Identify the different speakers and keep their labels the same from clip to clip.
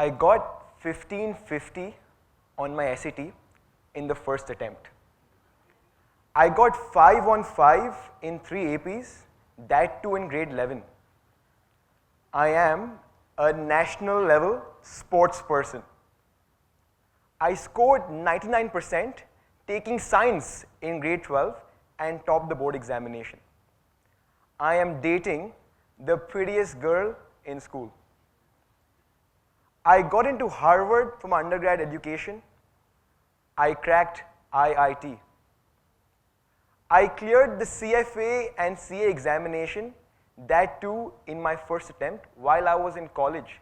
Speaker 1: I got 1550 on my SAT in the first attempt. I got 5 on 5 in 3 APs, that too in grade 11. I am a national level sports person. I scored 99% taking science in grade 12 and topped the board examination. I am dating the prettiest girl in school. I got into Harvard for my undergrad education. I cracked IIT. I cleared the CFA and CA examination, that too in my first attempt while I was in college.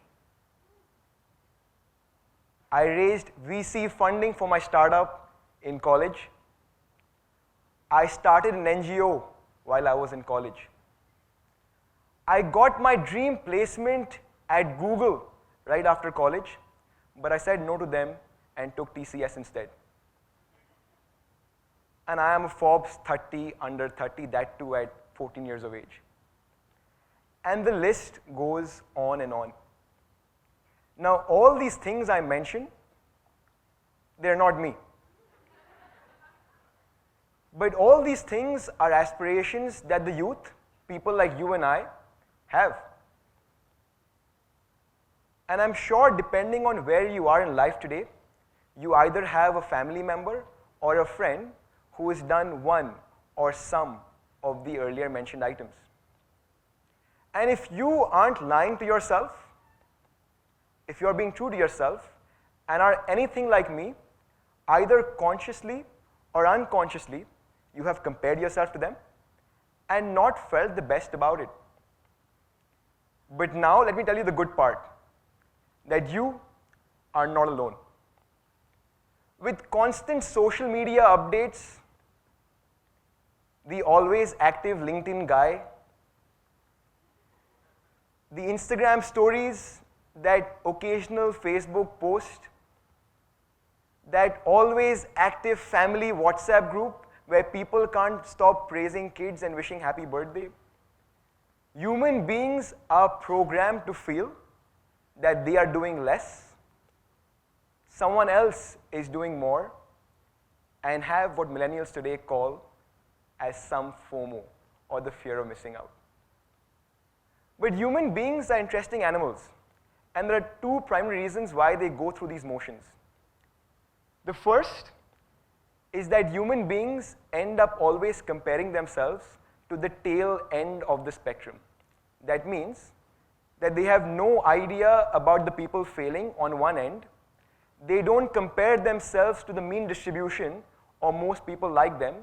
Speaker 1: I raised VC funding for my startup in college. I started an NGO while I was in college. I got my dream placement at Google right after college, but I said no to them and took TCS instead. And I am a Forbes 30 under 30, that too at 14 years of age. And the list goes on and on. Now, all these things I mentioned, they're not me. But all these things are aspirations that the youth, people like you and I, have. And I'm sure depending on where you are in life today, you either have a family member or a friend who has done one or some of the earlier mentioned items. And if you aren't lying to yourself, if you're being true to yourself and are anything like me, either consciously or unconsciously, you have compared yourself to them and not felt the best about it. But now let me tell you the good part, that you are not alone. With constant social media updates, the always active LinkedIn guy, the Instagram stories, that occasional Facebook post, that always active family WhatsApp group where people can't stop praising kids and wishing happy birthday. Human beings are programmed to feel that they are doing less, someone else is doing more, and have what millennials today call as some FOMO, or the fear of missing out. But human beings are interesting animals, and there are two primary reasons why they go through these motions. The first is that human beings end up always comparing themselves to the tail end of the spectrum. That means that they have no idea about the people failing on one end. They don't compare themselves to the mean distribution or most people like them,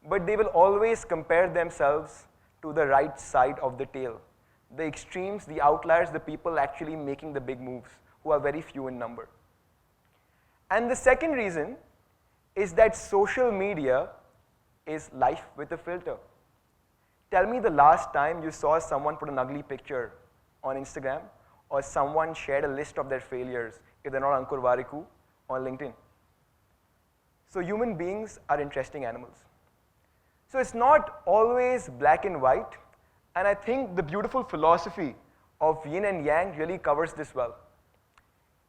Speaker 1: but they will always compare themselves to the right side of the tail. The extremes, the outliers, the people actually making the big moves, who are very few in number. And the second reason is that social media is life with a filter. Tell me the last time you saw someone put an ugly picture on Instagram, or someone shared a list of their failures, if they're not Ankur Wariku, on LinkedIn. So human beings are interesting animals. So it's not always black and white, and I think the beautiful philosophy of yin and yang really covers this well.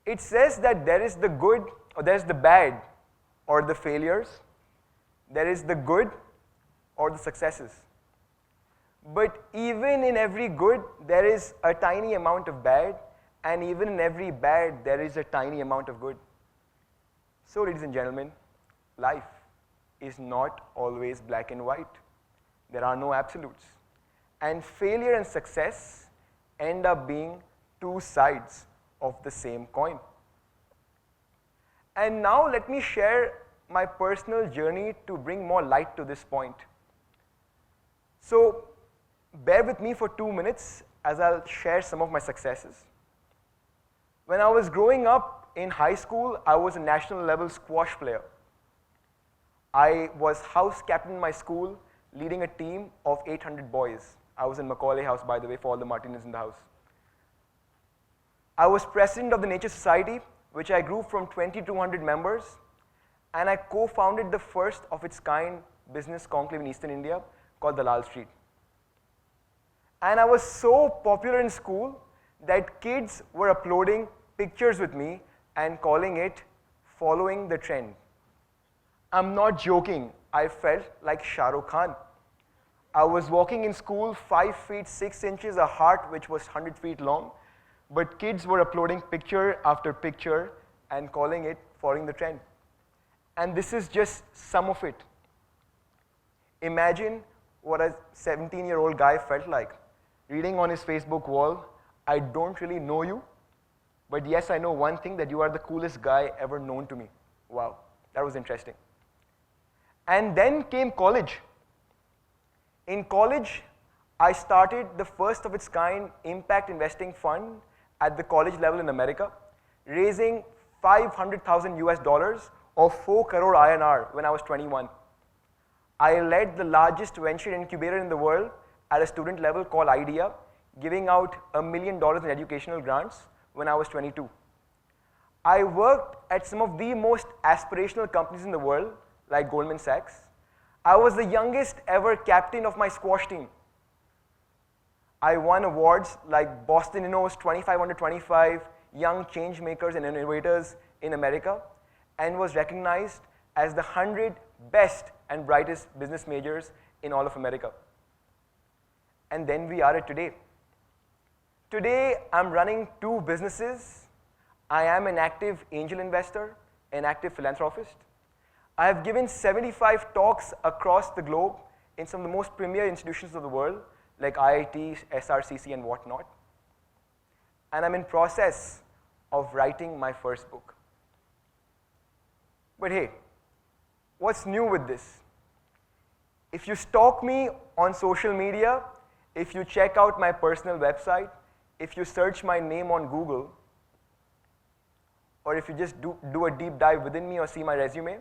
Speaker 1: It says that there is the good, or there's the bad, or the failures. There is the good, or the successes. But even in every good, there is a tiny amount of bad, and even in every bad, there is a tiny amount of good. So, ladies and gentlemen, life is not always black and white. There are no absolutes. And failure and success end up being two sides of the same coin. And now let me share my personal journey to bring more light to this point. So, bear with me for 2 minutes as I'll share some of my successes. When I was growing up in high school, I was a national level squash player. I was house captain in my school, leading a team of 800 boys. I was in Macaulay House, by the way, for all the Martinez in the house. I was president of the Nature Society, which I grew from 20 to 100 members, and I co-founded the first of its kind business conclave in Eastern India called the RusselStreet. And I was so popular in school that kids were uploading pictures with me and calling it following the trend. I'm not joking, I felt like Shah Rukh Khan. I was walking in school 5 feet 6 inches, a heart which was 100 feet long, but kids were uploading picture after picture and calling it following the trend. And this is just some of it. Imagine what a 17-year-old guy felt like, reading on his Facebook wall, I don't really know you, but yes, I know one thing, that you are the coolest guy ever known to me. Wow, that was interesting. And then came college. In college, I started the first of its kind impact investing fund at the college level in America, raising 500,000 US dollars or 4 crore INR when I was 21. I led the largest venture incubator in the world at a student level called IDEA, giving out $1 million in educational grants when I was 22. I worked at some of the most aspirational companies in the world, like Goldman Sachs. I was the youngest ever captain of my squash team. I won awards like Boston Inno's 25 under 25 Young Changemakers and Innovators in America, and was recognized as the 100 best and brightest business majors in all of America. And then we are at today. Today, I'm running 2 businesses. I am an active angel investor, an active philanthropist. I have given 75 talks across the globe in some of the most premier institutions of the world, like IIT, SRCC, and whatnot. And I'm in process of writing my first book. But hey, what's new with this? If you stalk me on social media, if you check out my personal website, if you search my name on Google, or if you just do a deep dive within me or see my resume,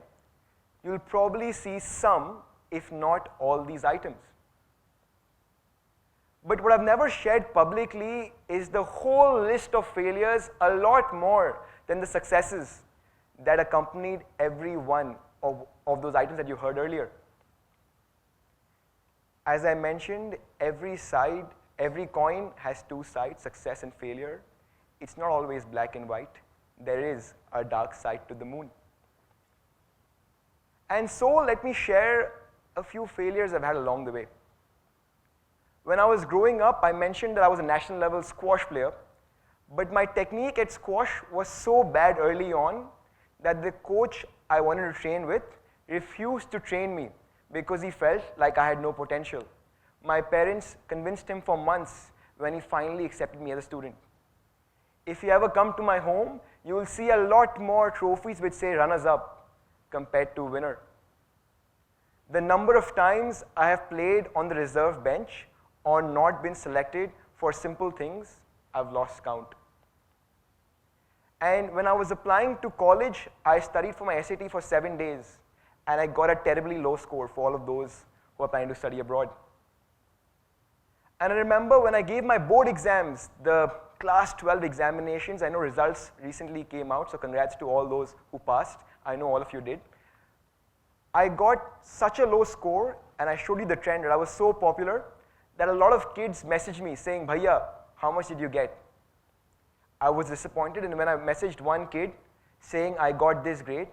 Speaker 1: you'll probably see some, if not all, these items. But what I've never shared publicly is the whole list of failures, a lot more than the successes that accompanied every one of those items that you heard earlier. As I mentioned, every coin has 2 sides, success and failure. It's not always black and white. There is a dark side to the moon. And so let me share a few failures I've had along the way. When I was growing up, I mentioned that I was a national level squash player, but my technique at squash was so bad early on that the coach I wanted to train with refused to train me because he felt like I had no potential. My parents convinced him for months when he finally accepted me as a student. If you ever come to my home, you will see a lot more trophies which say runners-up compared to winner. The number of times I have played on the reserve bench or not been selected for simple things, I've lost count. And when I was applying to college, I studied for my SAT for 7 days, and I got a terribly low score for all of those who are planning to study abroad. And I remember when I gave my board exams, the class 12 examinations, I know results recently came out, so congrats to all those who passed. I know all of you did. I got such a low score, and I showed you the trend, that I was so popular that a lot of kids messaged me saying, Bhaiya, how much did you get? I was disappointed, and when I messaged one kid saying I got this grade,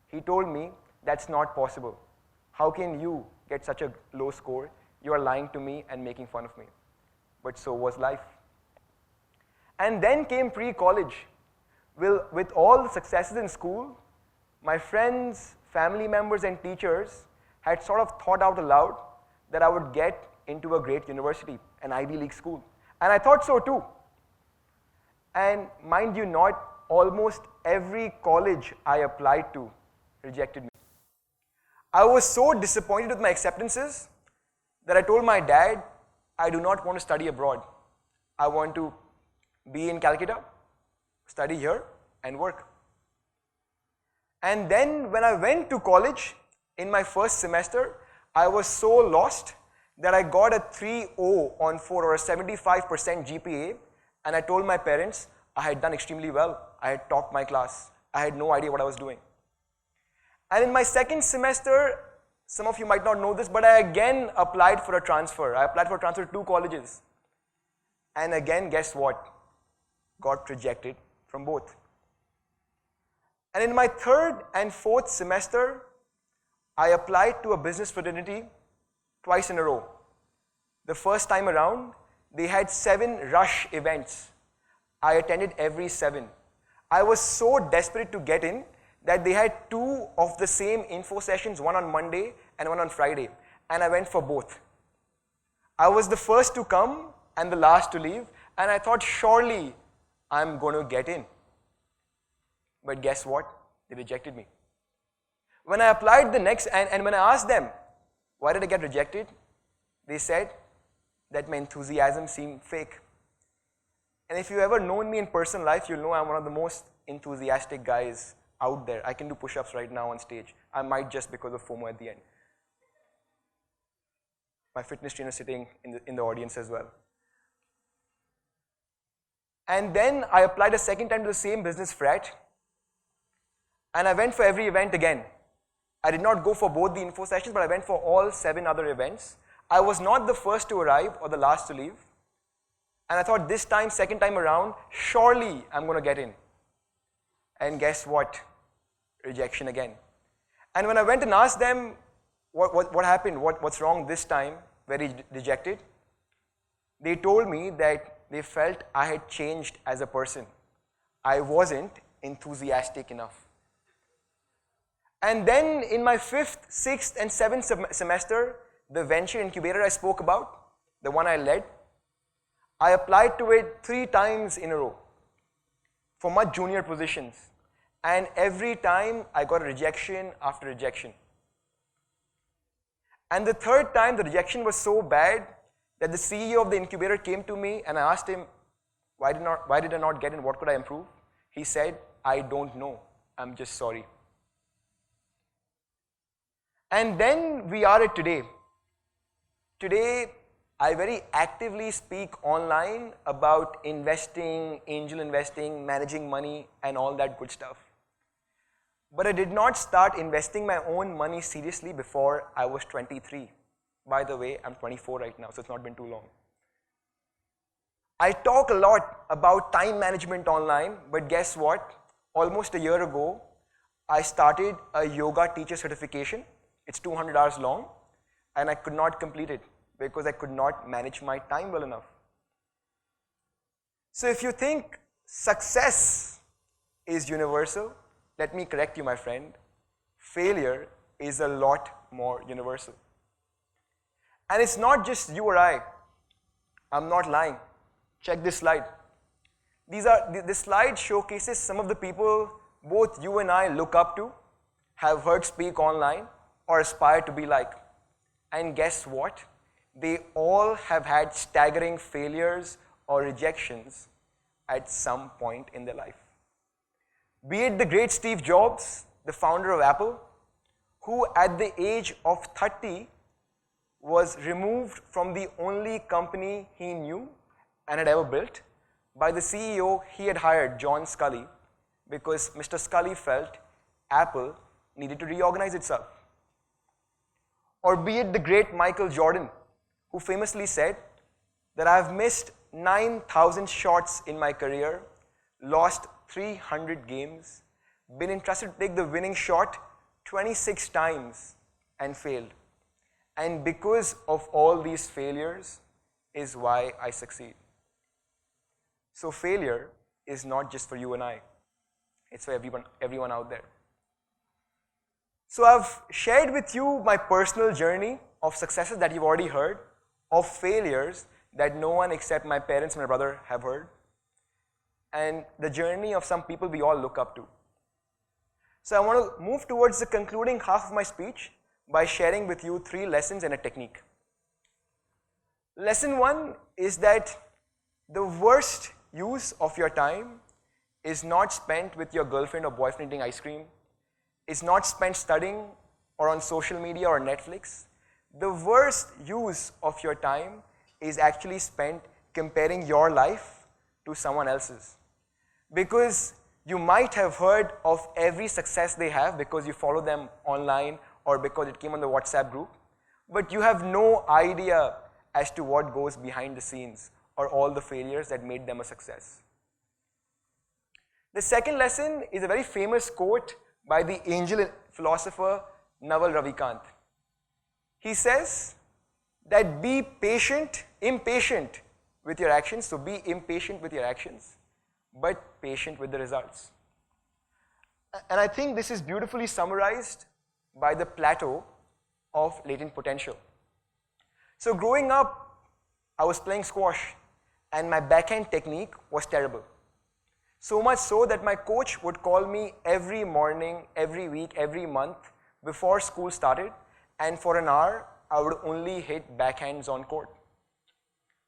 Speaker 1: he told me, that's not possible. How can you get such a low score? You are lying to me and making fun of me. But so was life. And then came pre-college. With all the successes in school, my friends, family members, and teachers had sort of thought out aloud that I would get into a great university, an Ivy League school. And I thought so too. And mind you not, almost every college I applied to rejected me. I was so disappointed with my acceptances that I told my dad, I do not want to study abroad. I want to be in Calcutta, study here, and work. And then when I went to college, in my first semester, I was so lost that I got a 3.0 on 4, or a 75% GPA, and I told my parents I had done extremely well. I had topped my class. I had no idea what I was doing. And in my second semester, some of you might not know this, but I again applied for a transfer. I applied for a transfer to 2 colleges. And again, guess what? Got rejected from both. And in my third and fourth semester, I applied to a business fraternity twice in a row. The first time around, they had 7 rush events. I attended every 7. I was so desperate to get in that they had 2 of the same info sessions, one on Monday and one on Friday, and I went for both. I was the first to come and the last to leave, and I thought surely I'm going to get in. But guess what? They rejected me. When I applied the next, and when I asked them, why did I get rejected? They said that my enthusiasm seemed fake. And if you've ever known me in personal life, you'll know I'm one of the most enthusiastic guys out there. I can do push-ups right now on stage. I might just because of FOMO at the end. My fitness trainer sitting in the audience as well. And then I applied a second time to the same business frat, and I went for every event again. I did not go for both the info sessions, but I went for all 7 other events. I was not the first to arrive or the last to leave. And I thought this time, second time around, surely I'm going to get in. And guess what? Rejection again. And when I went and asked them what happened, what's wrong this time, very rejected, they told me that they felt I had changed as a person. I wasn't enthusiastic enough. And then in my 5th, 6th, and 7th semester, the venture incubator I spoke about, the one I led, I applied to it 3 times in a row for much junior positions. And every time I got a rejection after rejection. And the 3rd time, the rejection was so bad that the CEO of the incubator came to me and I asked him, why did I not get in? What could I improve? He said, I don't know. I'm just sorry. And then we are at today. Today, I very actively speak online about investing, angel investing, managing money, and all that good stuff. But I did not start investing my own money seriously before I was 23. By the way, I'm 24 right now, so it's not been too long. I talk a lot about time management online, but guess what? Almost a year ago, I started a yoga teacher certification. It's 200 hours long, and I could not complete it because I could not manage my time well enough. So if you think success is universal, let me correct you, my friend. Failure is a lot more universal. And it's not just you or I. I'm not lying. Check this slide. This slide showcases some of the people both you and I look up to, have heard speak online, or aspire to be like. And guess what? They all have had staggering failures or rejections at some point in their life. Be it the great Steve Jobs, the founder of Apple, who at the age of 30 was removed from the only company he knew and had ever built by the CEO he had hired, John Scully, because Mr. Scully felt Apple needed to reorganize itself. Or be it the great Michael Jordan, who famously said that I've missed 9,000 shots in my career, lost 300 games, been entrusted to take the winning shot 26 times and failed. And because of all these failures is why I succeed. So failure is not just for you and I. It's for everyone out there. So I've shared with you my personal journey of successes that you've already heard, of failures that no one except my parents and my brother have heard, and the journey of some people we all look up to. So I want to move towards the concluding half of my speech by sharing with you 3 lessons and a technique. Lesson 1 is that the worst use of your time is not spent with your girlfriend or boyfriend eating ice cream, is not spent studying or on social media or Netflix. The worst use of your time is actually spent comparing your life to someone else's. Because you might have heard of every success they have because you follow them online or because it came on the WhatsApp group, but you have no idea as to what goes behind the scenes or all the failures that made them a success. The second lesson is a very famous quote by the angel philosopher Naval Ravikant. He says that be impatient with your actions, so be impatient with your actions, but patient with the results. And I think this is beautifully summarized by the plateau of latent potential. So growing up, I was playing squash and my backhand technique was terrible. So much so that my coach would call me every morning, every week, every month before school started, and for an hour, I would only hit backhands on court.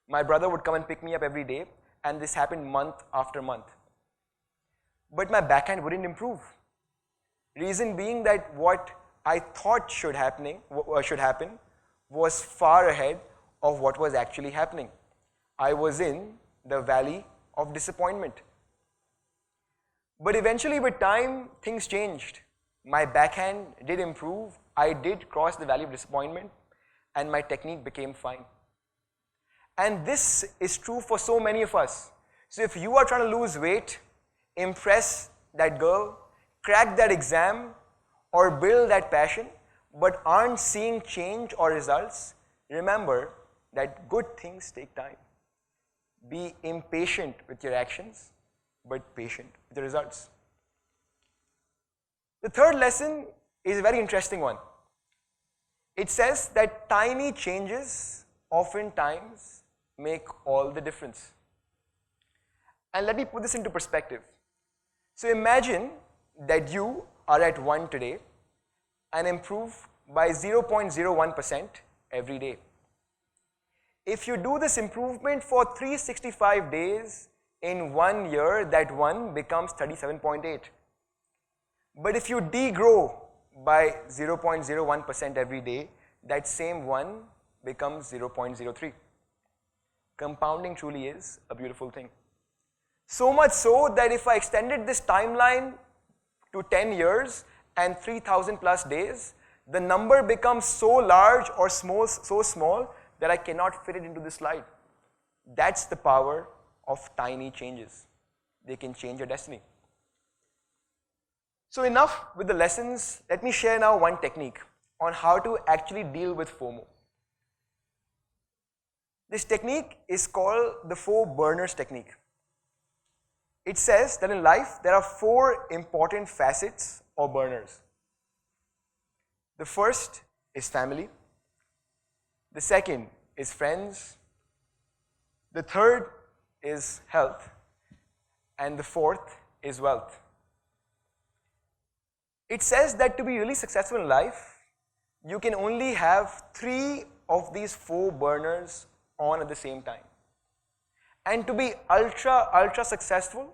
Speaker 1: My brother would come and pick me up every day, and this happened month after month. But my backhand wouldn't improve. Reason being that what I thought should happen was far ahead of what was actually happening. I was in the valley of disappointment. But eventually with time, things changed. My backhand did improve, I did cross the valley of disappointment, and my technique became fine. And this is true for so many of us. So if you are trying to lose weight, impress that girl, crack that exam, or build that passion, but aren't seeing change or results, remember that good things take time. Be impatient with your actions, but patient with the results. The third lesson is a very interesting one. It says that tiny changes oftentimes make all the difference. And let me put this into perspective. So imagine that you are at 1 today and improve by 0.01% every day. If you do this improvement for 365 days in 1 year, that 1 becomes 37.8. But if you degrow by 0.01% every day, that same 1 becomes 0.03. Compounding truly is a beautiful thing. So much so that if I extended this timeline to 10 years and 3,000 plus days, the number becomes so large or so small that I cannot fit it into this slide. That's the power of tiny changes. They can change your destiny. So enough with the lessons. Let me share now one technique on how to actually deal with FOMO. This technique is called the 4 burners technique. It says that in life there are 4 important facets or burners. The first is family. The second is friends. The third is health. And the fourth is wealth. It says that to be really successful in life, you can only have 3 of these 4 burners on at the same time. And to be ultra successful,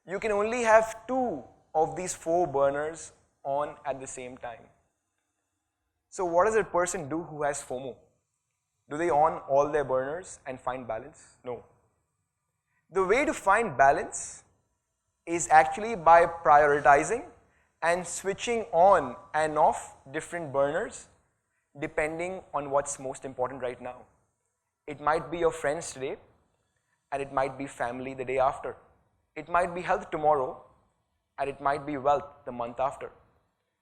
Speaker 1: you can only have 2 of these 4 burners on at the same time. So what does a person do who has FOMO? Do they on all their burners and find balance? No. The way to find balance is actually by prioritizing and switching on and off different burners depending on what's most important right now. It might be your friends today, and it might be family the day after. It might be health tomorrow, and it might be wealth the month after.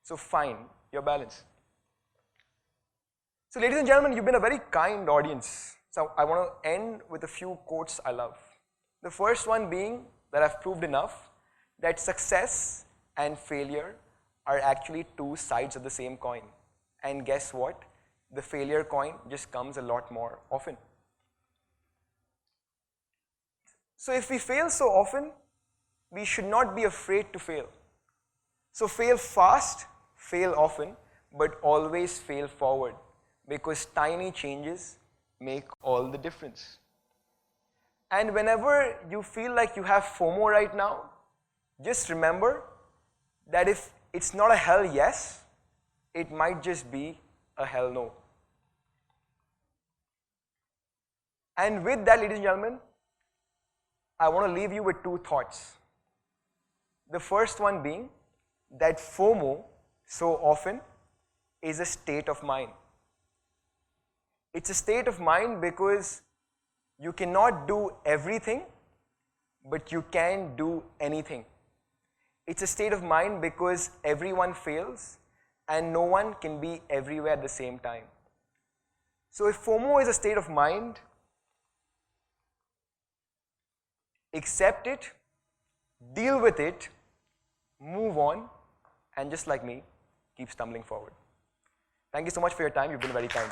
Speaker 1: So find your balance. So ladies and gentlemen, you've been a very kind audience. So I want to end with a few quotes I love. The first one being that I've proved enough that success and failure are actually 2 sides of the same coin. And guess what? The failure coin just comes a lot more often. So if we fail so often, we should not be afraid to fail. So fail fast, fail often, but always fail forward, because tiny changes make all the difference. And whenever you feel like you have FOMO right now, just remember that if it's not a hell yes, it might just be a hell no. And with that, ladies and gentlemen, I want to leave you with 2 thoughts. The first one being that FOMO so often is a state of mind. It's a state of mind because you cannot do everything, but you can do anything. It's a state of mind because everyone fails and no one can be everywhere at the same time. So if FOMO is a state of mind, accept it, deal with it, move on, and just like me, keep stumbling forward. Thank you so much for your time. You've been very kind.